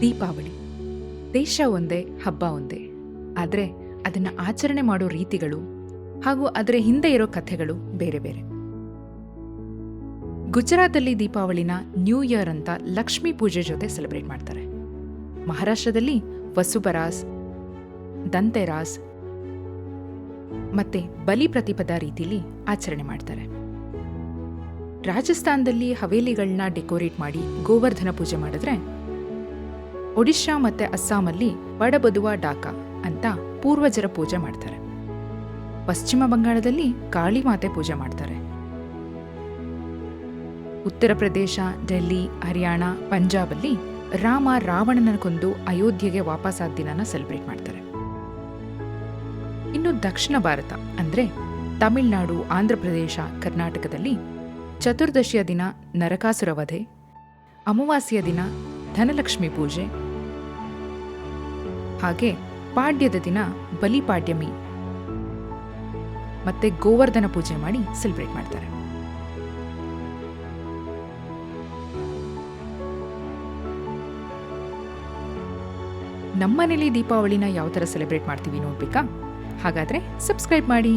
ದೀಪಾವಳಿ ದೇಶ ಒಂದೇ, ಹಬ್ಬ ಒಂದೇ. ಆದರೆ ಅದನ್ನು ಆಚರಣೆ ಮಾಡೋ ರೀತಿಗಳು ಹಾಗೂ ಅದರ ಹಿಂದೆ ಇರೋ ಕಥೆಗಳು ಬೇರೆ ಬೇರೆ. ಗುಜರಾತಲ್ಲಿ ದೀಪಾವಳಿನ ನ್ಯೂ ಇಯರ್ ಅಂತ ಲಕ್ಷ್ಮೀ ಪೂಜೆ ಜೊತೆ ಸೆಲೆಬ್ರೇಟ್ ಮಾಡ್ತಾರೆ. ಮಹಾರಾಷ್ಟ್ರದಲ್ಲಿ ವಸುಬರಾಸ್, ದಂತೆರಾಸ್ ಮತ್ತೆ ಬಲಿ ಪ್ರತಿಪದಾ ರೀತಿಲಿ ಆಚರಣೆ ಮಾಡ್ತಾರೆ. ರಾಜಸ್ಥಾನದಲ್ಲಿ ಹವೇಲಿಗಳನ್ನ ಡೆಕೋರೇಟ್ ಮಾಡಿ ಗೋವರ್ಧನ ಪೂಜೆ ಮಾಡಿದ್ರೆ, ಒಡಿಶಾ ಮತ್ತೆ ಅಸ್ಸಾಮಲ್ಲಿ ಬಡಬದುವಾ ಡಾಕಾ ಅಂತ ಪೂರ್ವಜರ ಪೂಜೆ ಮಾಡ್ತಾರೆ. ಪಶ್ಚಿಮ ಬಂಗಾಳದಲ್ಲಿ ಕಾಳಿ ಮಾತೆ ಪೂಜೆ ಮಾಡ್ತಾರೆ. ಉತ್ತರ ಪ್ರದೇಶ, ಡೆಲ್ಲಿ, ಹರಿಯಾಣ, ಪಂಜಾಬಲ್ಲಿ ರಾಮ ರಾವಣನ ಕೊಂದು ಅಯೋಧ್ಯೆಗೆ ವಾಪಸ್ಸಾದ ದಿನನ ಸೆಲೆಬ್ರೇಟ್ ಮಾಡ್ತಾರೆ. ಇನ್ನು ದಕ್ಷಿಣ ಭಾರತ ಅಂದ್ರೆ ತಮಿಳುನಾಡು, ಆಂಧ್ರ ಪ್ರದೇಶ, ಕರ್ನಾಟಕದಲ್ಲಿ ಚತುರ್ದಶಿಯ ದಿನ ನರಕಾಸುರ ವಧೆ, ಅಮಾವಾಸ್ಯೆಯ ದಿನ ಧನಲಕ್ಷ್ಮಿ ಪೂಜೆ, ಹಾಗೆ ಪಾಡ್ಯದ ದಿನ ಬಲಿಪಾಡ್ಯಮಿ ಮತ್ತೆ ಗೋವರ್ಧನ ಪೂಜೆ ಮಾಡಿ ಸೆಲೆಬ್ರೇಟ್ ಮಾಡ್ತಾರೆ. ನಮ್ಮನೇಲಿ ದೀಪಾವಳಿನ ಯಾವ ಥರ ಸೆಲೆಬ್ರೇಟ್ ಮಾಡ್ತೀವಿ ನೋಡ್ಬೇಕಾ? ಹಾಗಾದ್ರೆ ಸಬ್ಸ್ಕ್ರೈಬ್ ಮಾಡಿ.